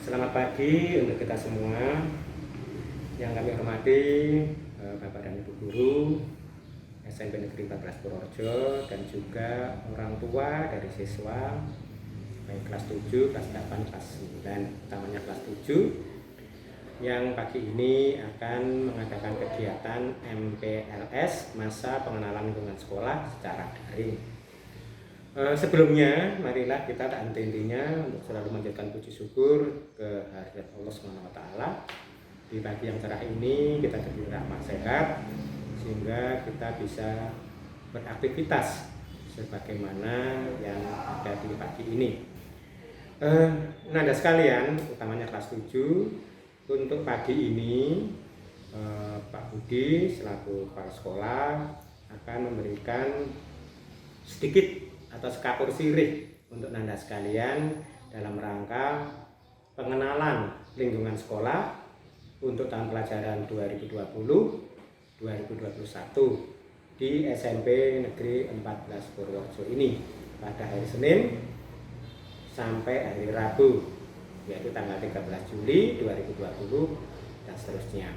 Selamat pagi untuk kita semua yang kami hormati, Bapak dan Ibu Guru SMP Negeri 14 Purworejo dan juga orang tua dari siswa baik kelas 7, kelas 8, kelas 9, utamanya kelas 7 yang pagi ini akan mengadakan kegiatan MPLS Masa Pengenalan Lingkungan Sekolah secara daring. Sebelumnya, marilah kita tak henti-hentinya untuk selalu menjadikan puji syukur ke hadirat Allah SWT. Di pagi yang cerah ini kita diberi rahmat sehat sehingga kita bisa beraktivitas sebagaimana yang ada di pagi ini. Nanda sekalian, utamanya kelas 7, untuk pagi ini Pak Budi selaku kepala sekolah akan memberikan sedikit atau sekapur sirih untuk Nanda sekalian dalam rangka pengenalan lingkungan sekolah untuk tahun pelajaran 2020-2021 di SMP Negeri 14 Purworejo ini pada hari Senin sampai hari Rabu, yaitu tanggal 13 Juli 2020 dan seterusnya.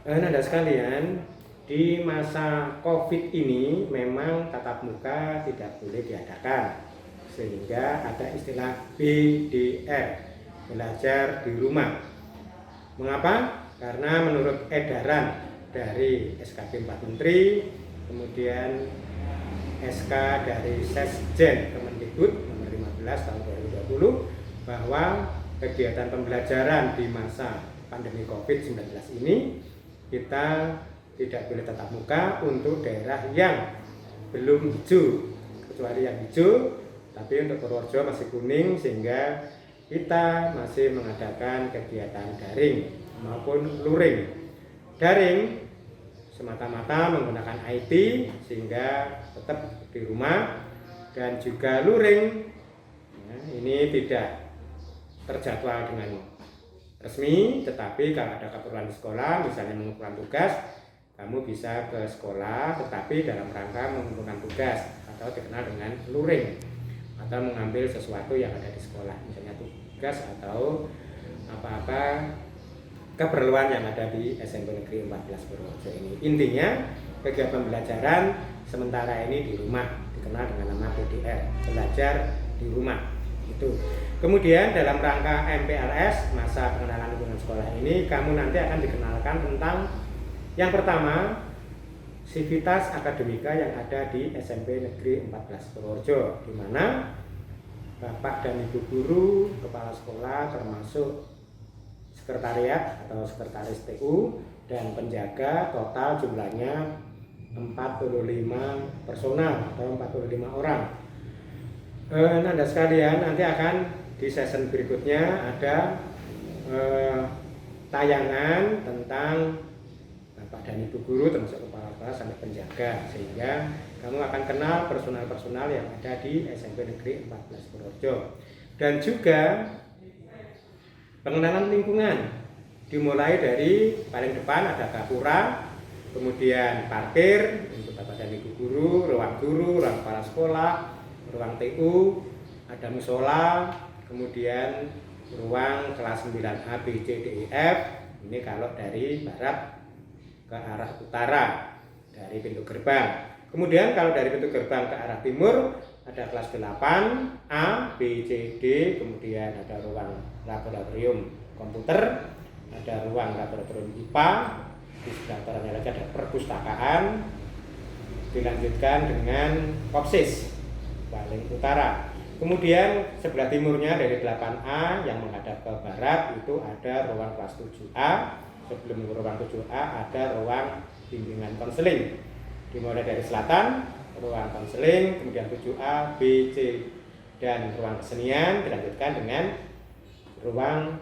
Nanda sekalian, di masa COVID ini memang tatap muka tidak boleh diadakan, sehingga ada istilah BDR, belajar di rumah. Mengapa? Karena menurut edaran dari SKP 4 Menteri, kemudian SK dari Sesjen Kemendikbud nomor 15 tahun 2020 bahwa kegiatan pembelajaran di masa pandemi COVID-19 ini kita tidak boleh tatap muka untuk daerah yang belum hijau, kecuali yang hijau, tapi untuk Purworejo masih kuning, sehingga kita masih mengadakan kegiatan daring maupun luring. Daring semata-mata menggunakan IT sehingga tetap di rumah, dan juga luring ini tidak terjadwal dengan resmi, tetapi kalau ada keperluan di sekolah, misalnya mengumpulkan tugas, kamu bisa ke sekolah tetapi dalam rangka mengumpulkan tugas atau dikenal dengan luring, atau mengambil sesuatu yang ada di sekolah, misalnya tugas atau apa-apa keperluan yang ada di SMP Negeri 14 Purworejo ini. Intinya kegiatan pembelajaran sementara ini di rumah, dikenal dengan nama BDR, belajar di rumah itu. Kemudian dalam rangka MPLS Masa Pengenalan Lingkungan Sekolah ini, kamu nanti akan dikenalkan tentang yang pertama, sivitas akademika yang ada di SMP Negeri 14 Purworejo, di mana Bapak dan Ibu Guru, Kepala Sekolah, termasuk sekretariat atau sekretaris TU dan penjaga, total jumlahnya 45 personal atau 45 orang. Nanda sekalian, nanti akan di sesi berikutnya ada tayangan tentang Bapak dan Ibu Guru termasuk kepala kelas sampai penjaga, sehingga kamu akan kenal personal-personal yang ada di SMP Negeri 14 Purworejo. Dan juga pengenalan lingkungan, dimulai dari paling depan ada gapura, kemudian parkir untuk Bapak dan Ibu Guru, ruang kepala sekolah, ruang TU, ada musola, kemudian ruang kelas 9A, B, C, D, E, F. Ini kalau dari barat ke arah utara dari pintu gerbang. Kemudian kalau dari pintu gerbang ke arah timur ada kelas 8A, B, C, D, kemudian ada ruang laboratorium komputer, ada ruang laboratorium IPA, di sebelah utaranya lagi ada perpustakaan, dilanjutkan dengan kopsis paling utara. Kemudian sebelah timurnya dari 8A yang menghadap ke barat itu ada ruang kelas 7A. Sebelum ruang 7A ada ruang bimbingan konseling, dimulai dari selatan ruang konseling, kemudian 7A, B, C, dan ruang kesenian, dilanjutkan dengan ruang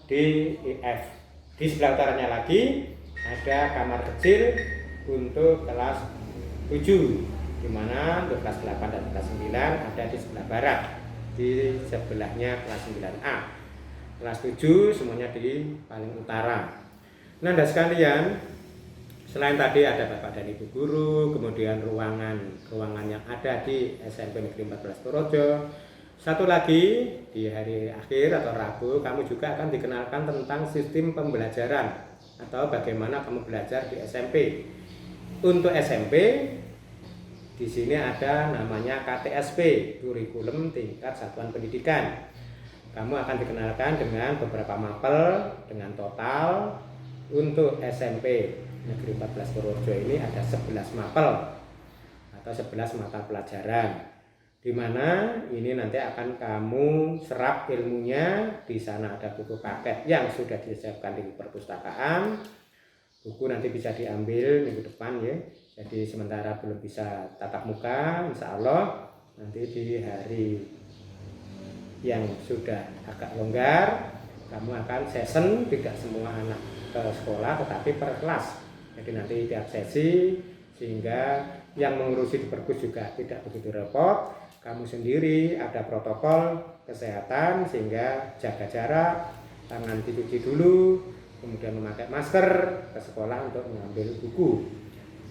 D, E, F. Di sebelah utaranya lagi ada kamar kecil untuk kelas 7, di mana untuk kelas 8 dan kelas 9 ada di sebelah barat, di sebelahnya kelas 9A. Kelas 7 semuanya di paling utara. Nanda sekalian, selain tadi ada Bapak dan Ibu Guru, kemudian ruangan yang ada di SMP Negeri 14 Purworejo, Satu lagi, di hari akhir atau Rabu kamu juga akan dikenalkan tentang sistem pembelajaran atau bagaimana kamu belajar di SMP. Untuk SMP di sini ada namanya KTSP, kurikulum tingkat satuan pendidikan. Kamu akan dikenalkan dengan beberapa mapel dengan total untuk SMP Negeri 14 Purworejo ini ada 11 mapel atau 11 mata pelajaran, di mana ini nanti akan kamu serap ilmunya. Di sana ada buku paket yang sudah disiapkan di perpustakaan. Buku nanti bisa diambil minggu depan ya. Jadi sementara belum bisa tatap muka, insya Allah nanti di hari yang sudah agak longgar kamu akan session, tidak semua anak ke sekolah tetapi per kelas. Jadi nanti tiap sesi, sehingga yang mengurusi di perpus juga tidak begitu repot. Kamu sendiri ada protokol kesehatan sehingga jaga jarak, tangan dicuci dulu, kemudian memakai masker ke sekolah untuk mengambil buku,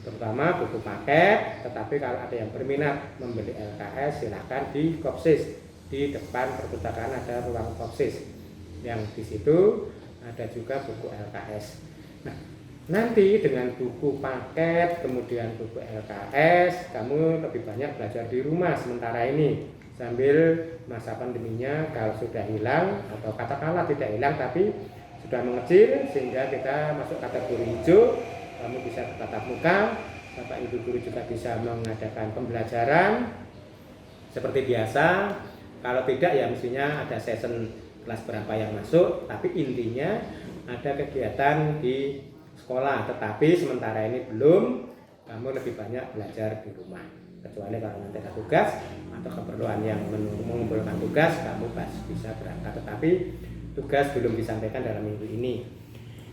terutama buku paket. Tetapi kalau ada yang berminat membeli LKS silahkan di Kopsis, di depan perpustakaan ada ruang Kopsis yang di situ ada juga buku LKS. Nah, nanti dengan buku paket kemudian buku LKS kamu lebih banyak belajar di rumah sementara ini sambil masa pandeminya kalau sudah hilang atau katakanlah tidak hilang tapi sudah mengecil sehingga kita masuk kategori hijau, kamu bisa tatap muka, Bapak Ibu guru juga bisa mengadakan pembelajaran seperti biasa. Kalau tidak ya mestinya ada session kelas berapa yang masuk, tapi intinya ada kegiatan di sekolah, tetapi sementara ini belum. Kamu lebih banyak belajar di rumah, kecuali kalau nanti ada tugas atau keperluan yang mengumpulkan tugas kamu bisa berangkat, tetapi tugas belum disampaikan dalam minggu ini.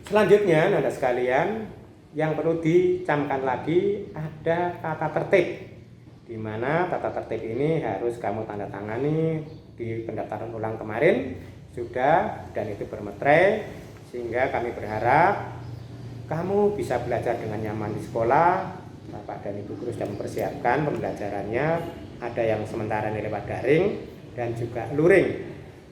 Selanjutnya Anda sekalian, yang perlu dicamkan lagi ada tata tertib, di mana tata tertib ini harus kamu tanda tangani di pendaftaran ulang kemarin sudah, dan itu bermeterai, sehingga kami berharap kamu bisa belajar dengan nyaman di sekolah. Bapak dan Ibu guru sudah mempersiapkan pembelajarannya, ada yang sementara ini lewat daring dan juga luring.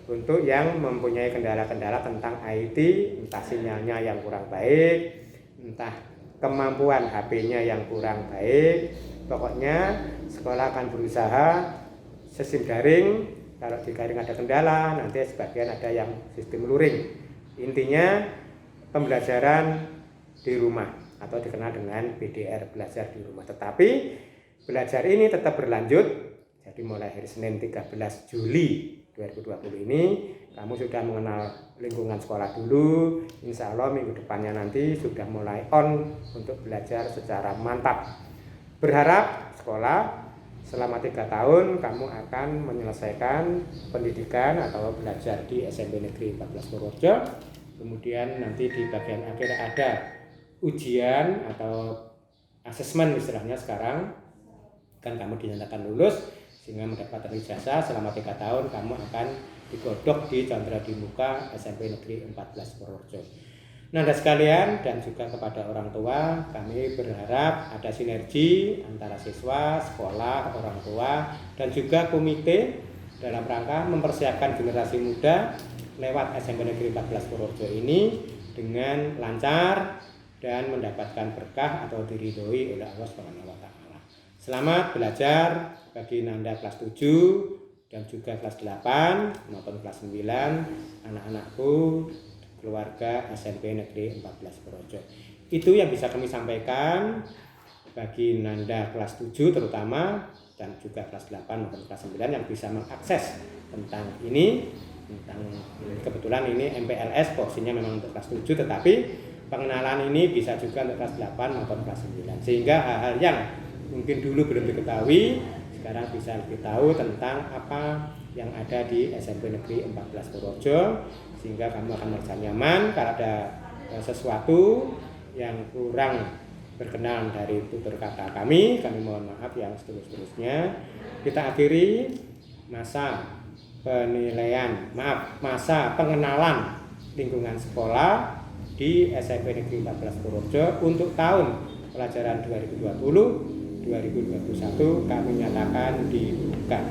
Untuk yang mempunyai kendala-kendala tentang IT, entah sinyalnya yang kurang baik, entah kemampuan HP-nya yang kurang baik, pokoknya sekolah akan berusaha sistem daring. Kalau di daring ada kendala, nanti sebagian ada yang sistem luring. Intinya pembelajaran di rumah atau dikenal dengan BDR, belajar di rumah. Tetapi belajar ini tetap berlanjut. Jadi mulai hari Senin 13 Juli 2020 ini kamu sudah mengenal lingkungan sekolah dulu. Insya Allah minggu depannya nanti sudah mulai on untuk belajar secara mantap. Berharap sekolah selama 3 tahun kamu akan menyelesaikan pendidikan atau belajar di SMP Negeri 14 Purworejo. Kemudian nanti di bagian akhir ada ujian atau asesmen istilahnya sekarang, kan kamu dinyatakan lulus sehingga mendapatkan ijazah. Selama 3 tahun kamu akan digodok di Chandra di Muka SMP Negeri 14 Purworejo. Nah, Anda sekalian dan juga kepada orang tua, kami berharap ada sinergi antara siswa, sekolah, orang tua, dan juga komite dalam rangka mempersiapkan generasi muda lewat SMP Negeri 14 Purworejo ini dengan lancar dan mendapatkan berkah atau diridhoi oleh Allah Subhanahu wa taala. Selamat belajar bagi Nanda kelas 7 dan juga kelas 8 maupun kelas 9, anak-anakku keluarga SMP Negeri 14 Purworejo. Itu yang bisa kami sampaikan bagi Nanda kelas 7 terutama, dan juga kelas 8 maupun kelas 9 yang bisa mengakses tentang ini. Tentang kebetulan ini MPLS porsinya memang untuk kelas 7, tetapi pengenalan ini bisa juga untuk kelas 8 maupun kelas 9. Sehingga hal-hal yang mungkin dulu belum diketahui sekarang bisa lebih tahu tentang apa yang ada di SMP Negeri 14 Purworejo, sehingga kamu akan merasa nyaman. Kalau ada sesuatu yang kurang berkenan dari tutur kata kami mohon maaf yang setulus-tulusnya. Kita akhiri masa pengenalan lingkungan sekolah di SMP Negeri 14 Purworejo untuk tahun pelajaran 2020-2021 kami nyatakan dibuka.